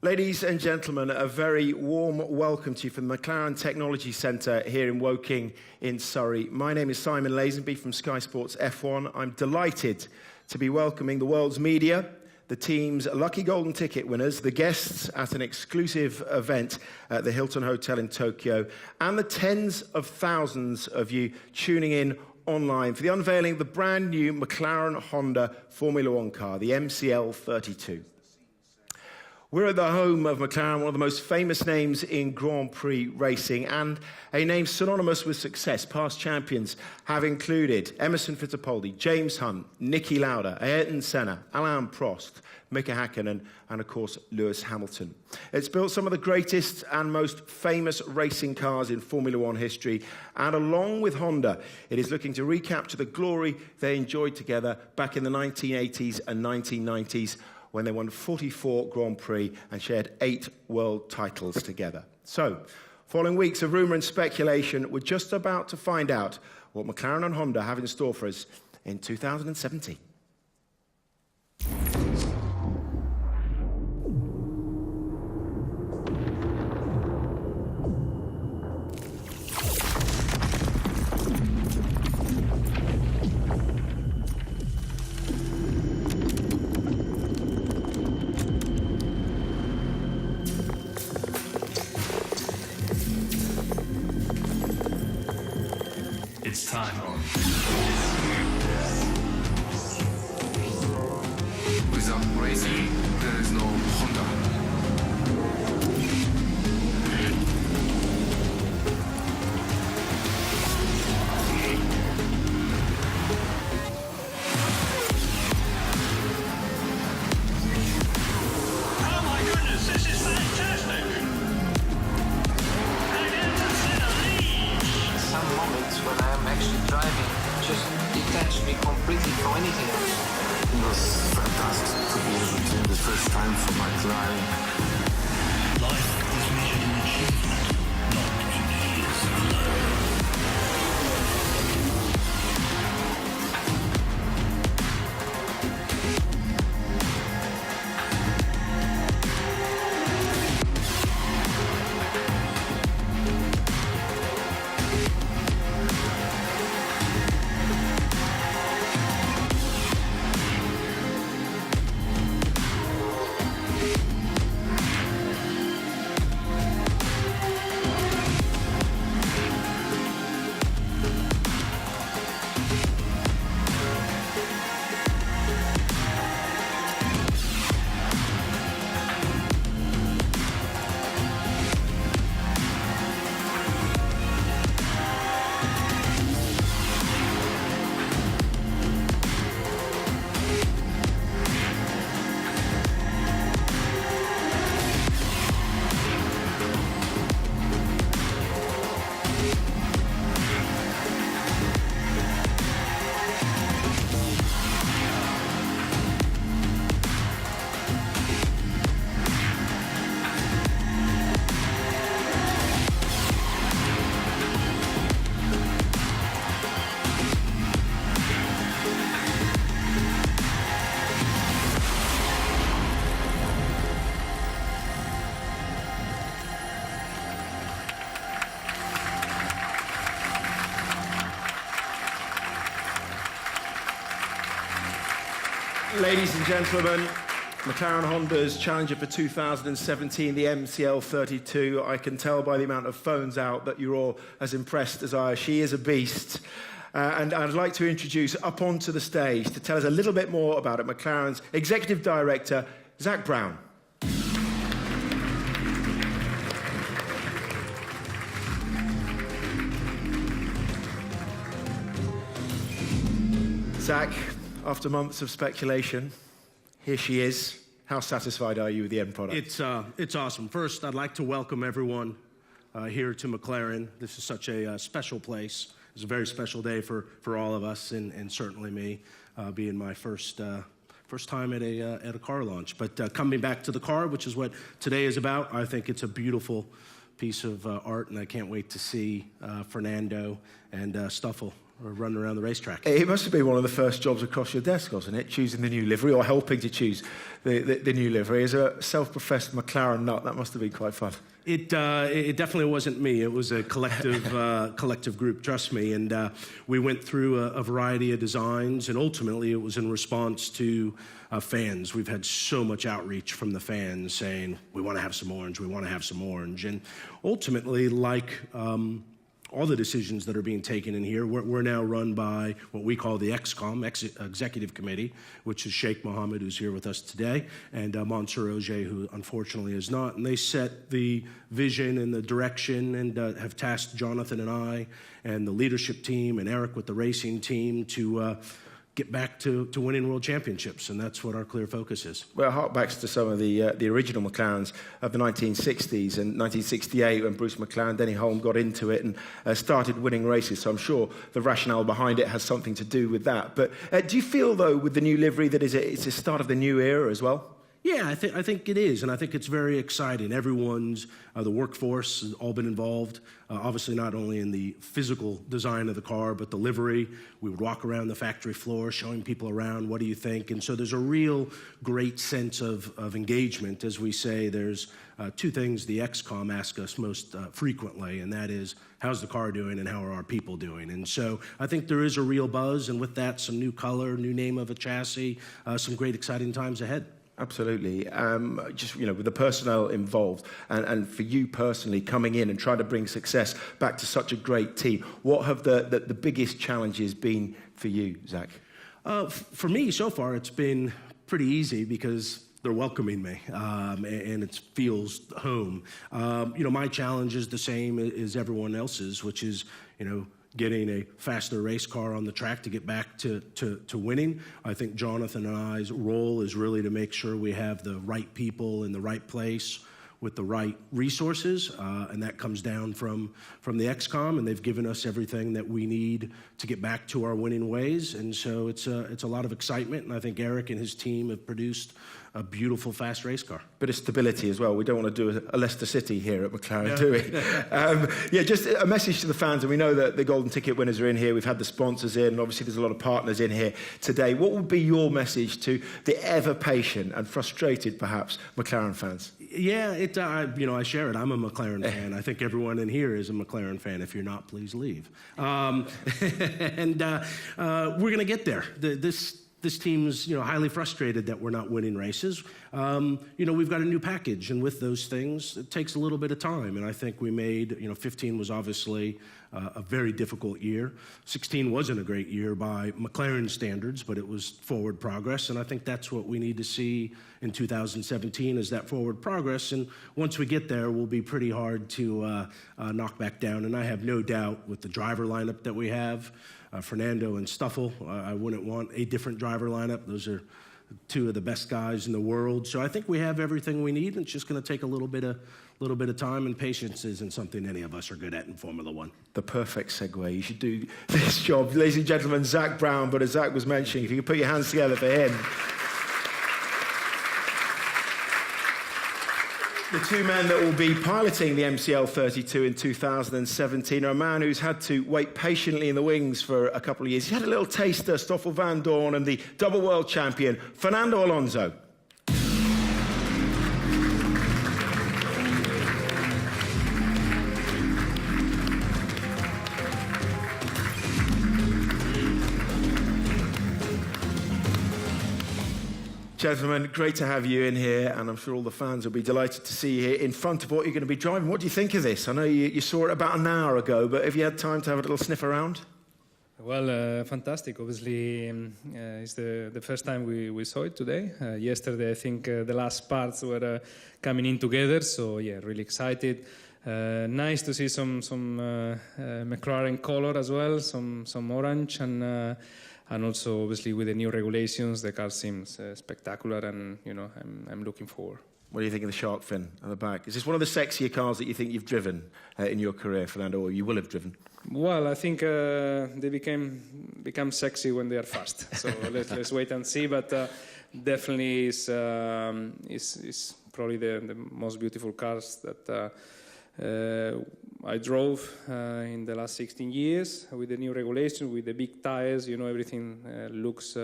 Ladies and gentlemen, a very warm welcome to you from the McLaren Technology Centre here in Woking in Surrey. My name is Simon Lazenby from Sky Sports F1. I'm delighted to be welcoming the world's media, the team's lucky golden ticket winners, the guests at an exclusive event at the Hilton Hotel in Tokyo, and the tens of thousands of you tuning in online for the unveiling of the brand new McLaren Honda Formula One car, the MCL32. We're at the home of McLaren, one of the most famous names in Grand Prix racing, and a name synonymous with success. Past champions have included Emerson Fittipaldi, James Hunt, Niki Lauda, Ayrton Senna, Alain Prost, Mika Hakkinen, and of course Lewis Hamilton. It's built some of the greatest and most famous racing cars in Formula One history, and along with Honda, it is looking to recapture the glory they enjoyed together back in the 1980s and 1990s, when they won 44 Grand Prix and shared 8 world titles together. So, following weeks of rumour and speculation, we're just about to find out what McLaren and Honda have in store for us in 2017. It's time. Without racing, there is no Honda. Oh my goodness, this is fantastic! And Ayrton Senna leads! Some moments when I am actually driving just detach me completely from anything else. It was fantastic to be able to, the first time for McLaren. Life is measured in achievement, not in years of love. Ladies and gentlemen, McLaren Honda's challenger for 2017, the MCL32. I can tell by the amount of phones out that you're all as impressed as I. She is a beast. And I'd like to introduce up onto the stage to tell us a little bit more about it, McLaren's Executive Director, Zak Brown. Zak, after months of speculation, here she is. How satisfied are you with the end product? It's awesome. First, I'd like to welcome everyone here to McLaren. This is such a special place. It's a very special day for all of us, and certainly me, being my first time at a car launch. But coming back to the car, which is what today is about, I think it's a beautiful piece of art, and I can't wait to see Fernando and Stoffel running around the racetrack. It must have been one of the first jobs across your desk, wasn't it? Choosing the new livery or helping to choose the new livery. As a self-professed McLaren nut, that must have been quite fun. It definitely wasn't me. It was a collective group, trust me. And we went through a variety of designs, and ultimately it was in response to fans. We've had so much outreach from the fans saying, we want to have some orange, we want to have some orange. And ultimately, like all the decisions that are being taken in here, we're now run by what we call the XCOM, Executive Committee, which is Sheikh Mohammed, who's here with us today, and Mansour Ogier, who unfortunately is not. And they set the vision and the direction and have tasked Jonathan and I and the leadership team and Eric with the racing team to get back to winning world championships, and that's what our clear focus is. Well, it harks to some of the original McLarens of the 1960s and 1968 when Bruce McLaren, Denny Hulme got into it and started winning races. So I'm sure the rationale behind it has something to do with that. But do you feel, though, with the new livery that it's a start of the new era as well? Yeah, I think it is, and I think it's very exciting. Everyone's, the workforce has all been involved, obviously not only in the physical design of the car, but the livery. We would walk around the factory floor showing people around, what do you think? And so there's a real great sense of engagement. As we say, there's two things the XCOM ask us most frequently, and that is, how's the car doing and how are our people doing? And so I think there is a real buzz, and with that, some new color, new name of a chassis, some great exciting times ahead. Absolutely. Just, with the personnel involved and for you personally coming in and trying to bring success back to such a great team, what have the biggest challenges been for you, Zach? For me, so far, it's been pretty easy because they're welcoming me, and it feels home. My challenge is the same as everyone else's, which is, getting a faster race car on the track to get back to winning. I think Jonathan and I's role is really to make sure we have the right people in the right place with the right resources, and that comes down from the XCOM, and they've given us everything that we need to get back to our winning ways. And so it's a lot of excitement, and I think Eric and his team have produced a beautiful, fast race car. Bit of stability as well. We don't want to do a Leicester City here at McLaren, do we? Just a message to the fans, and we know that the golden ticket winners are in here. We've had the sponsors in, and obviously there's a lot of partners in here today. What would be your message to the ever-patient and frustrated, perhaps, McLaren fans? Yeah, I share it. I'm a McLaren fan. I think everyone in here is a McLaren fan. If you're not, please leave. And we're going to get there. This team's, highly frustrated that we're not winning races. We've got a new package, and with those things, it takes a little bit of time. And I think we made, 15 was obviously a very difficult year. 16 wasn't a great year by McLaren standards, but it was forward progress. And I think that's what we need to see in 2017 is that forward progress. And once we get there, we'll be pretty hard to knock back down. And I have no doubt with the driver lineup that we have, Fernando and Stoffel, I wouldn't want a different driver lineup. Those are two of the best guys in the world. So I think we have everything we need, and it's just going to take a little bit of time, and patience isn't something any of us are good at in Formula One. The perfect segue. You should do this job. Ladies and gentlemen, Zach Brown, but as Zach was mentioning, if you could put your hands together for him. The two men that will be piloting the MCL32 in 2017 are a man who's had to wait patiently in the wings for a couple of years. He had a little taster, Stoffel van Dorn, and the double world champion, Fernando Alonso. Gentlemen, great to have you in here, and I'm sure all the fans will be delighted to see you here in front of what you're going to be driving. What do you think of this? I know you saw it about an hour ago, but have you had time to have a little sniff around? Well, fantastic. Obviously, it's the first time we saw it today. Yesterday, I think the last parts were coming in together, so yeah, really excited. Nice to see some McLaren color as well, some orange, and also, obviously, with the new regulations, the car seems spectacular, and I'm looking forward. What do you think of the shark fin at the back? Is this one of the sexier cars that you think you've driven in your career, Fernando, or you will have driven? Well, I think they become sexy when they are fast. So let's wait and see. But definitely is probably the most beautiful cars that I drove in the last 16 years with the new regulation, with the big tires. You know, everything looks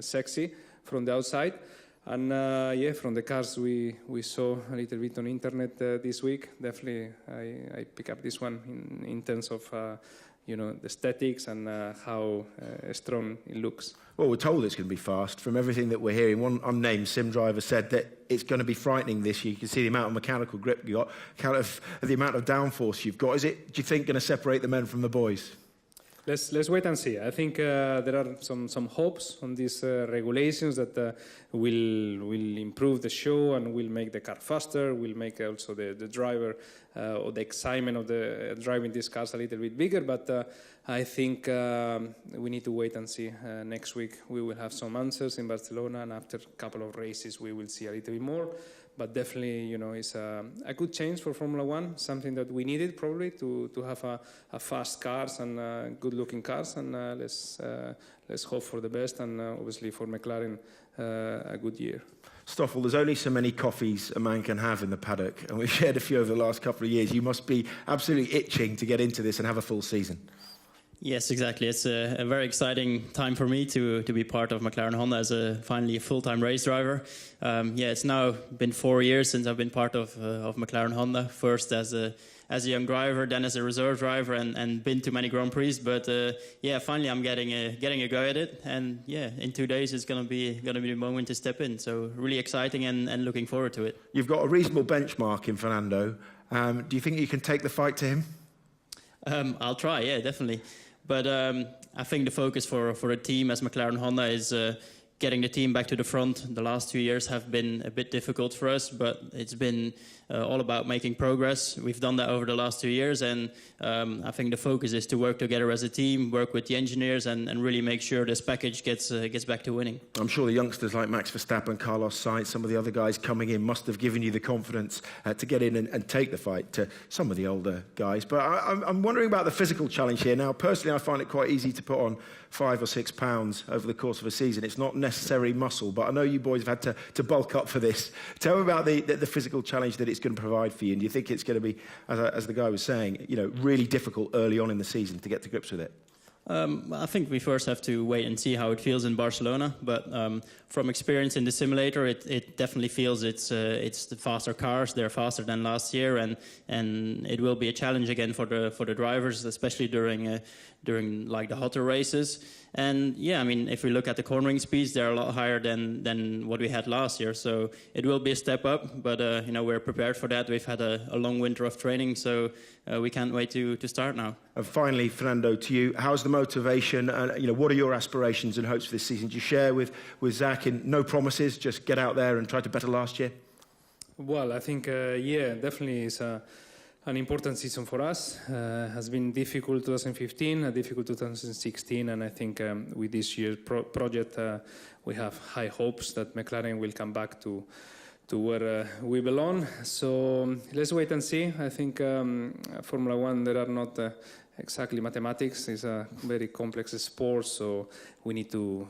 sexy from the outside. And yeah, from the cars we saw a little bit on internet this week, definitely I pick up this one in terms of you know, the aesthetics and how strong it looks. Well, we're told it's going to be fast. From everything that we're hearing, one unnamed sim driver said that it's going to be frightening this year. You can see the amount of mechanical grip you got, kind of the amount of downforce you've got. Is it, do you think, going to separate the men from the boys? Let's wait and see. I think there are some hopes on these regulations that will improve the show and will make the car faster, will make also the driver or the excitement of the driving these cars a little bit bigger. But I think we need to wait and see. Next week we will have some answers in Barcelona, and after a couple of races we will see a little bit more. But definitely, you know, it's a good change for Formula One, something that we needed probably to have a fast cars and good-looking cars. And let's hope for the best, and obviously for McLaren, a good year. Stoffel, there's only so many coffees a man can have in the paddock, and we've shared a few over the last couple of years. You must be absolutely itching to get into this and have a full season. Yes, exactly. It's a very exciting time for me to be part of McLaren Honda as finally a full-time race driver. Yeah, it's now been 4 years since I've been part of McLaren Honda. First as a young driver, then as a reserve driver, and been to many Grand Prix. But yeah, finally I'm getting a go at it. And yeah, in 2 days it's gonna be the moment to step in. So really exciting and looking forward to it. You've got a reasonable benchmark in Fernando. Do you think you can take the fight to him? I'll try. Yeah, definitely. But I think the focus for a team as McLaren Honda is getting the team back to the front. The last 2 years have been a bit difficult for us, but it's been all about making progress. We've done that over the last 2 years, and I think the focus is to work together as a team, work with the engineers, and really make sure this package gets back to winning. I'm sure the youngsters like Max Verstappen, Carlos Sainz, some of the other guys coming in must have given you the confidence to get in and take the fight to some of the older guys. But I'm wondering about the physical challenge here. Now, personally, I find it quite easy to put on 5 or 6 pounds over the course of a season. It's not necessarily muscle, but I know you boys have had to bulk up for this. Tell me about the physical challenge that it's going to provide for you, and do you think it's going to be, as the guy was saying, you know, really difficult early on in the season to get to grips with it? I think we first have to wait and see how it feels in Barcelona. But from experience in the simulator, it definitely feels it's the faster cars. They're faster than last year, and it will be a challenge again for the drivers, especially during like the hotter races. And yeah, I mean, if we look at the cornering speeds, they're a lot higher than what we had last year. So it will be a step up, but you know, we're prepared for that. We've had a long winter of training, so we can't wait to start now. And finally, Fernando, to you, how's the motivation? You know, what are your aspirations and hopes for this season? Do you share with Zach in no promises, just get out there and try to better last year? Well, I think, yeah, definitely it's an important season for us. Has been difficult 2015, a difficult 2016, and I think with this year's project, we have high hopes that McLaren will come back to where we belong. So let's wait and see. I think Formula One, there are not exactly mathematics. It's a very complex sport, so we need to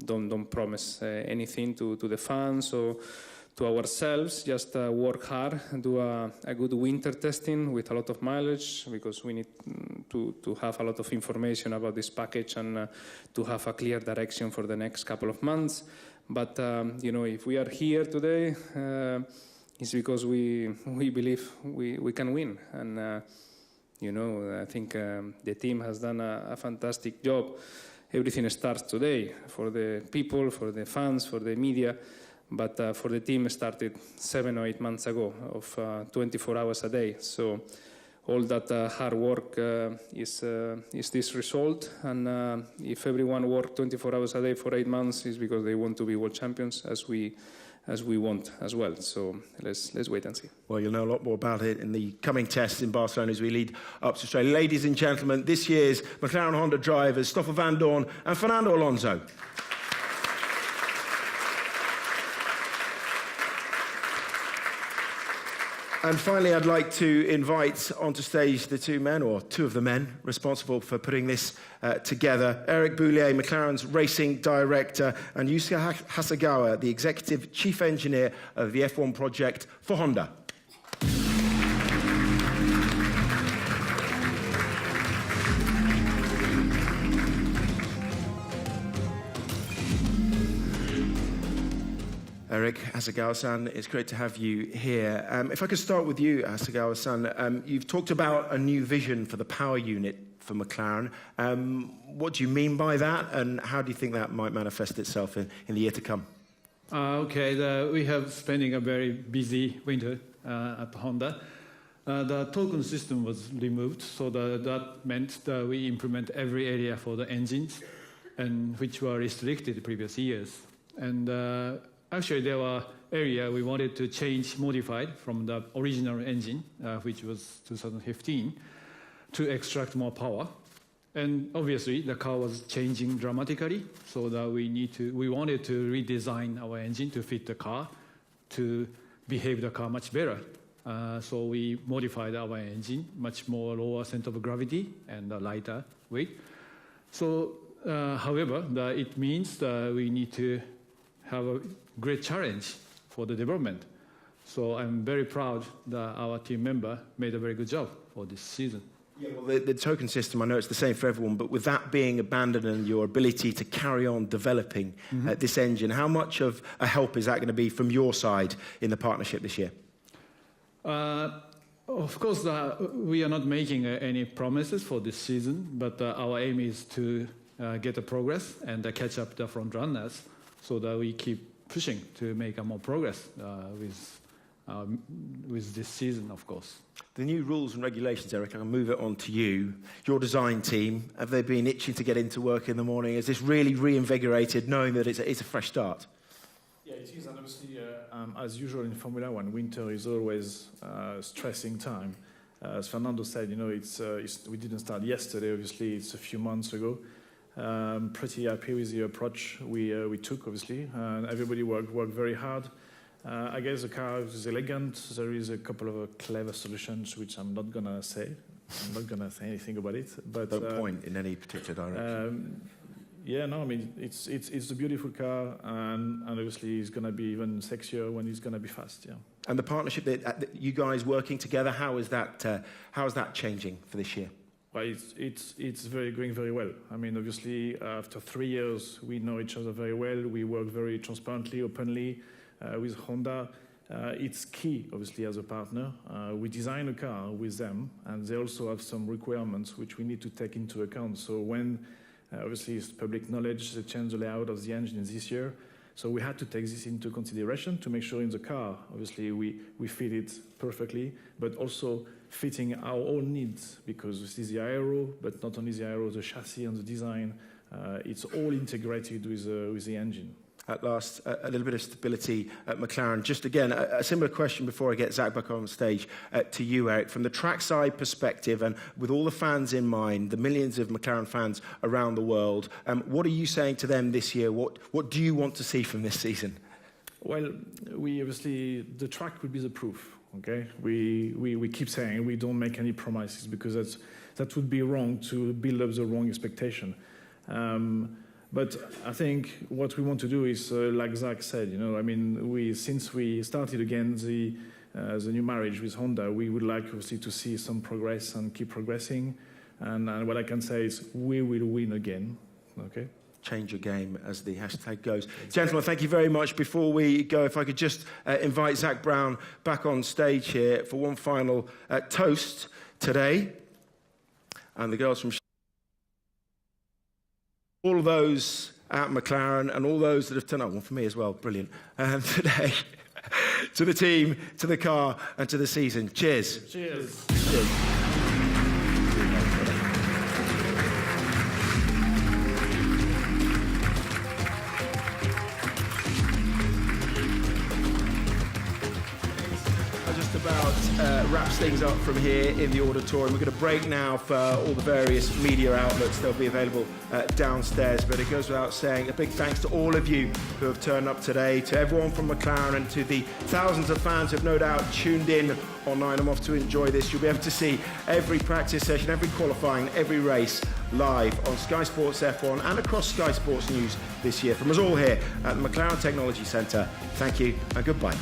don't promise anything to the fans or to ourselves. Just work hard, do a good winter testing with a lot of mileage, because we need to have a lot of information about this package and to have a clear direction for the next couple of months. But you know, if we are here today, it's because we believe we can win. And you know, I think the team has done a fantastic job. Everything starts today for the people, for the fans, for the media. But for the team, it started 7 or 8 months ago, of 24 hours a day. So all that hard work is this result. And if everyone worked 24 hours a day for 8 months, it's because they want to be world champions, as we want as well. So let's wait and see. Well, you'll know a lot more about it in the coming tests in Barcelona as we lead up to Australia. Ladies and gentlemen, this year's McLaren Honda drivers, Stoffel van Dorn and Fernando Alonso. And finally, I'd like to invite onto stage the two of the men responsible for putting this together. Eric Boulier, McLaren's racing director, and Yusuke Hasegawa, the executive chief engineer of the F1 project for Honda. Eric Hasegawa-san, it's great to have you here. If I could start with you, Hasegawa-san, you've talked about a new vision for the power unit for McLaren. What do you mean by that, and how do you think that might manifest itself in the year to come? We have spending a very busy winter at Honda. The token system was removed, so that meant that we implement every area for the engines, and which were restricted the previous years. And actually, there were areas we wanted to change, modified from the original engine, which was 2015, to extract more power. And obviously, the car was changing dramatically, so that we wanted to redesign our engine to fit the car, to behave the car much better. So we modified our engine, much more lower center of gravity and lighter weight. So, however, it means that we need to have a great challenge for the development. So I'm very proud that our team member made a very good job for this season. Yeah, well, the token system, I know it's the same for everyone, but with that being abandoned and your ability to carry on developing this engine, how much of a help is that going to be from your side in the partnership this year? Of course, we are not making any promises for this season, but our aim is to get a progress and catch up the front runners, so that we keep pushing to make more progress with this season, of course. The new rules and regulations, Eric, I'll move it on to you. Your design team, have they been itching to get into work in the morning? Is this really reinvigorated, knowing that it's a fresh start? Yeah, it is, and obviously, as usual in Formula One, winter is always a stressing time. As Fernando said, we didn't start yesterday. Obviously, it's a few months ago. Pretty happy with the approach we took. Obviously, everybody worked very hard. I guess the car is elegant. There is a couple of clever solutions which I'm not gonna say. I'm not gonna say anything about it. But don't point in any particular direction. Yeah, no, I mean, it's a beautiful car, and obviously it's going to be even sexier when it's going to be fast, yeah. And the partnership that you guys working together, how is that changing for this year? Well, it's going very well. I mean, obviously, after 3 years, we know each other very well. We work very transparently, openly with Honda. It's key, obviously, as a partner. We design a car with them, and they also have some requirements which we need to take into account. So when obviously, it's public knowledge, they changed the layout of the engine this year. So we had to take this into consideration to make sure in the car, obviously, we fit it perfectly, but also fitting our own needs, because this is the aero, but not only the aero, the chassis and the design, it's all integrated with the engine. At last, a little bit of stability at McLaren. Just again, a similar question before I get Zach back on stage to you, Eric. From the trackside perspective, and with all the fans in mind, the millions of McLaren fans around the world, what are you saying to them this year? What do you want to see from this season? Well, the track would be the proof, okay? We keep saying we don't make any promises, because that would be wrong to build up the wrong expectation. But I think what we want to do is, like Zach said, since we started again the new marriage with Honda, we would like obviously to see some progress and keep progressing. And what I can say is we will win again, okay? Change your game, as the hashtag goes. Gentlemen, thank you very much. Before we go, if I could just invite Zach Brown back on stage here for one final toast today. And the girls from all of those at McLaren and all those that have turned up, one for me as well, brilliant, today, to the team, to the car, and to the season. Cheers. Cheers. Cheers. Wraps things up from here in the auditorium. We're going to break now for all the various media outlets. They'll be available downstairs, but it goes without saying a big thanks to all of you who have turned up today, to everyone from McLaren, and to the thousands of fans who have no doubt tuned in online and off to enjoy this. You'll be able to see every practice session, every qualifying, every race live on Sky Sports F1 and across Sky Sports News this year. From us all here at the McLaren Technology Centre, thank you and goodbye.